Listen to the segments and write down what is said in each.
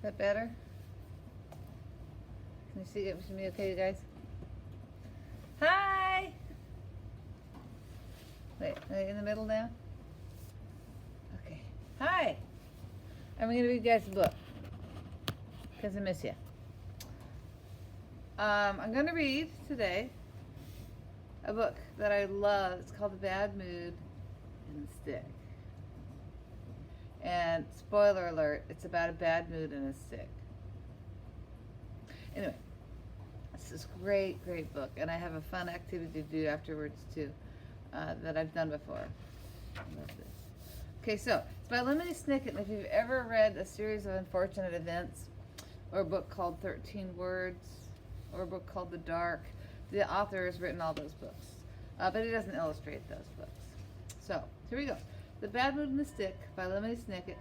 that better? Can you see it with me okay, you guys? Hi! Wait, are you in the middle now? Okay. Hi! I'm going to read you guys a book. Because I miss you. I'm going to read today a book that I love. It's called The Bad Mood and the Stick. And spoiler alert, it's about a bad mood and a stick. Anyway, it's this great, great book. And I have a fun activity to do afterwards too that I've done before. I love this. Okay, so it's by Lemony Snicket. And if you've ever read a series of unfortunate events, or a book called 13 Words, or a book called The Dark, the author has written all those books. But he doesn't illustrate those books. So, here we go. The Bad Mood and the Stick by Lemony Snicket.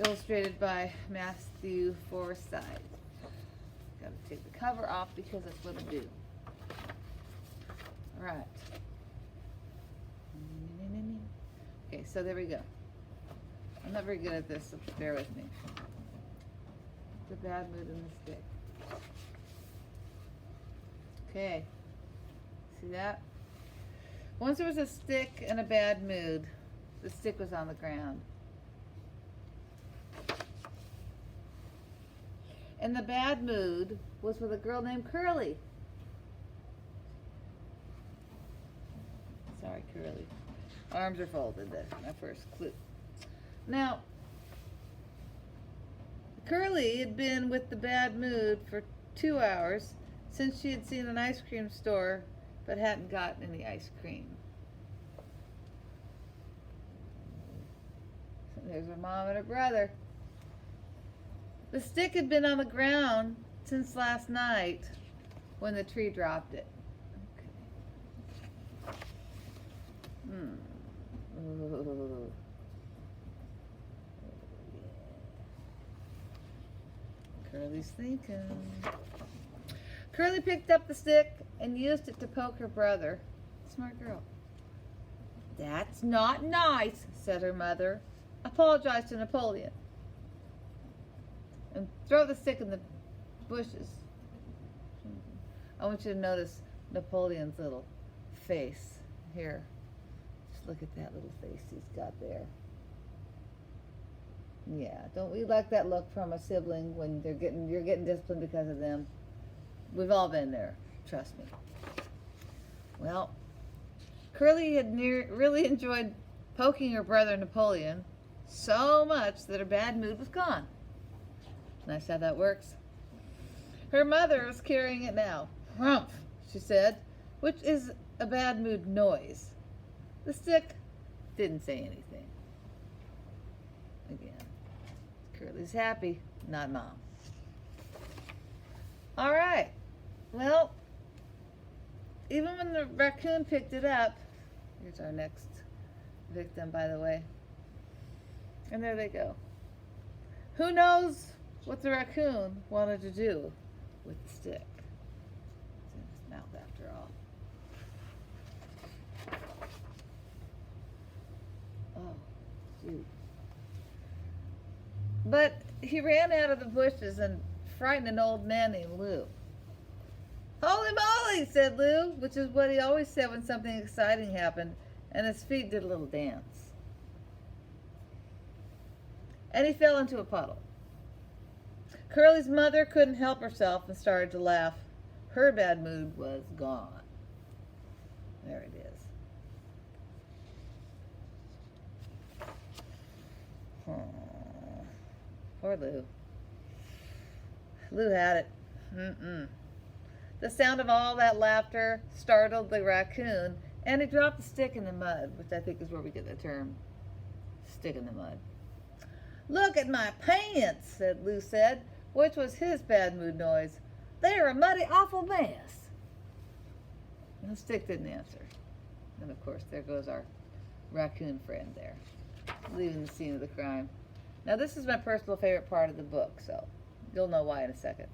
Illustrated by Matthew Forsythe. Gotta take the cover off because that's what I do. Alright. Okay, so there we go. I'm not very good at this, so bear with me. The Bad Mood and the Stick. Okay. See that? Once there was a stick and a bad mood. The stick was on the ground. And the bad mood was with a girl named Curly. Sorry, Curly. Arms are folded. That's my first clue. Now, Curly had been with the bad mood for 2 hours since she had seen an ice cream store but hadn't gotten any ice cream. So there's her mom and her brother. The stick had been on the ground since last night when the tree dropped it. Okay. Ooh. Curly's thinking. Curly picked up the stick and used it to poke her brother. Smart girl. That's not nice, said her mother. Apologize to Napoleon. And throw the stick in the bushes. I want you to notice Napoleon's little face here. Just look at that little face he's got there. Yeah, don't we like that look from a sibling when you're getting disciplined because of them? We've all been there, trust me. Well, Curly had really enjoyed poking her brother Napoleon so much that her bad mood was gone. Nice how that works. Her mother was carrying it now. Humph, she said, which is a bad mood noise. The stick didn't say anything. Again, Curly's happy, not Mom. All right. Well, even when the raccoon picked it up, here's our next victim, by the way. And there they go. Who knows what the raccoon wanted to do with the stick? It's in his mouth after all. Oh, shoot. But he ran out of the bushes and frightened an old man named Lou. Holy moly, said Lou, which is what he always said when something exciting happened, and his feet did a little dance. And he fell into a puddle. Curly's mother couldn't help herself and started to laugh. Her bad mood was gone. There it is. Oh, poor Lou. Lou had it. The sound of all that laughter startled the raccoon, and he dropped the stick in the mud, which I think is where we get the term stick in the mud. Look at my pants, said Lou said, which was his bad mood noise. They're a muddy, awful mess. And the stick didn't answer. And of course, there goes our raccoon friend there, leaving the scene of the crime. Now, this is my personal favorite part of the book, so you'll know why in a second.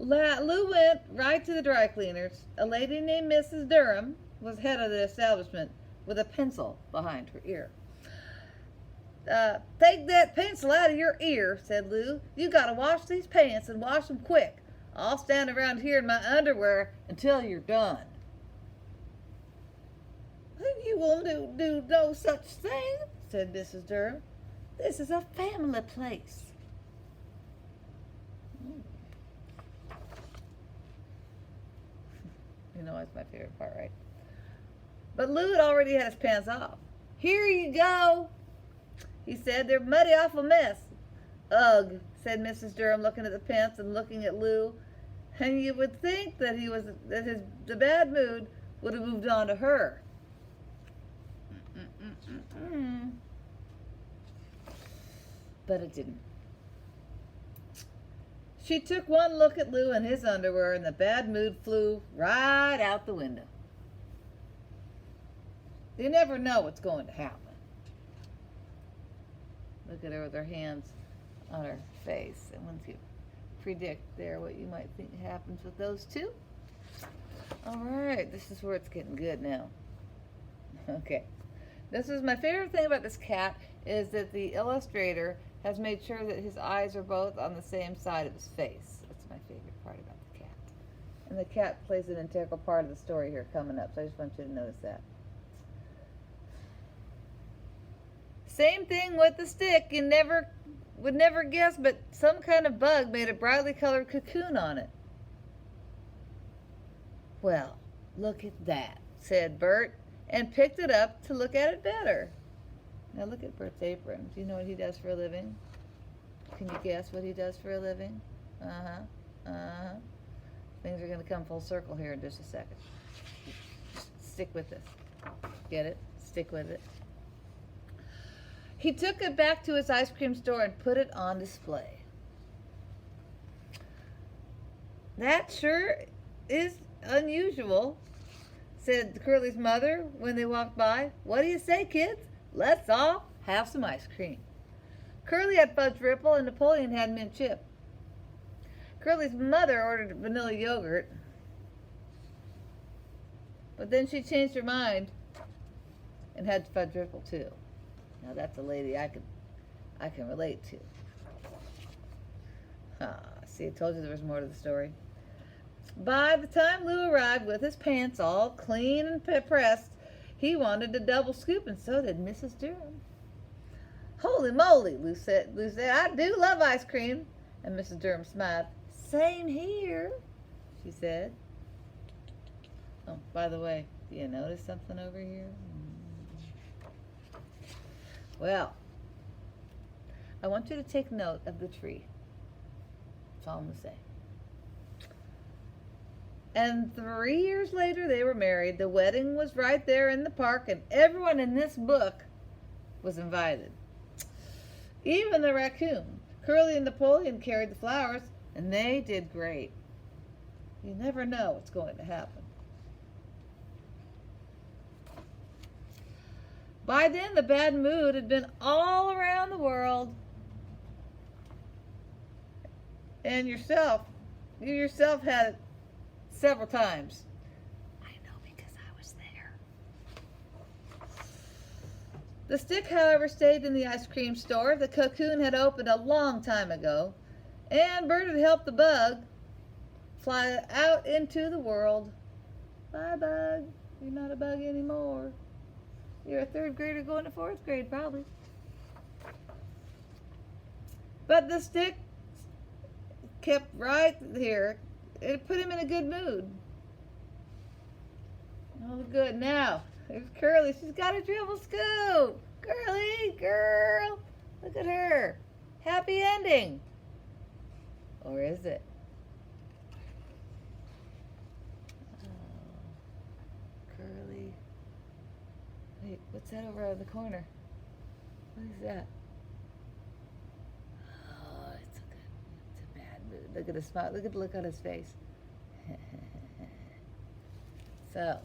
Lou went right to the dry cleaners. A lady named Mrs. Durham was head of the establishment with a pencil behind her ear. Take that pencil out of your ear, said Lou. You gotta wash these pants and wash them quick. I'll stand around here in my underwear until you're done. You won't do no such thing, said Mrs. Durham. This is a family place. You know, that's my favorite part, right? But Lou had already had his pants off. Here you go, he said. They're muddy, awful mess. Ugh, said Mrs. Durham, looking at the pants and looking at Lou. And you would think that the bad mood would have moved on to her. But it didn't. She took one look at Lou in his underwear, and the bad mood flew right out the window. You never know what's going to happen. Look at her with her hands on her face. And once you predict there what you might think happens with those two. All right, this is where it's getting good now. Okay. This is my favorite thing about this cat is that the illustrator has made sure that his eyes are both on the same side of his face. That's my favorite part about the cat. And the cat plays an integral part of the story here coming up, so I just want you to notice that. Same thing with the stick. You would never guess, but some kind of bug made a brightly colored cocoon on it. Well, look at that, said Bert, and picked it up to look at it better. Now look at Bert's apron. Do you know what he does for a living? Can you guess what he does for a living? Things are going to come full circle here in just a second. Stick with this. Get it? Stick with it. He took it back to his ice cream store and put it on display. That sure is unusual, said Curly's mother when they walked by. What do you say, kids? Let's all have some ice cream. Curly had fudge ripple and Napoleon had mint chip. Curly's mother ordered vanilla yogurt, but then she changed her mind and had fudge ripple too. Now that's a lady I can relate to. See, I told you there was more to the story. By the time Lou arrived with his pants all clean and pressed, he wanted a double scoop, and so did Mrs. Durham. Holy moly, Lou said, I do love ice cream. And Mrs. Durham smiled. Same here, she said. Oh, by the way, do you notice something over here? Well, I want you to take note of the tree. That's all I'm going to say. And 3 years later, they were married. The wedding was right there in the park, and everyone in this book was invited. Even the raccoon. Curly and Napoleon carried the flowers, and they did great. You never know what's going to happen. By then, the bad mood had been all around the world. And you yourself had it several times. I know, because I was there. The stick, however, stayed in the ice cream store. The cocoon had opened a long time ago, and Bert had helped the bug fly out into the world. Bye, bug. You're not a bug anymore. You're a third grader going to fourth grade, probably. But the stick kept right here. It put him in a good mood. Oh, good. Now, there's Curly. She's got a dribble scoop. Curly, girl. Look at her. Happy ending. Or is it? Oh, Curly. Wait, what's that over in the corner? What is that? Oh, it's a bad mood. Look at the smile. Look at the look on his face. So,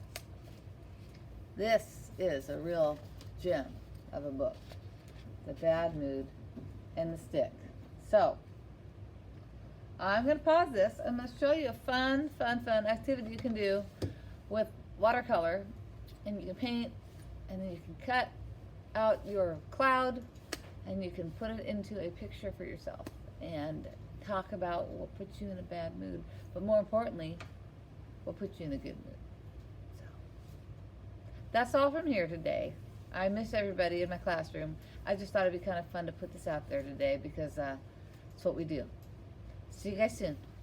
this is a real gem of a book. The bad mood and the stick. So, I'm going to pause this. I'm going to show you a fun activity you can do with watercolor. And you can paint, and then you can cut out your cloud, and you can put it into a picture for yourself and talk about what puts you in a bad mood, but more importantly, what puts you in a good mood. So that's all from here today. I miss everybody in my classroom. I just thought it'd be kind of fun to put this out there today because it's what we do. See you guys soon.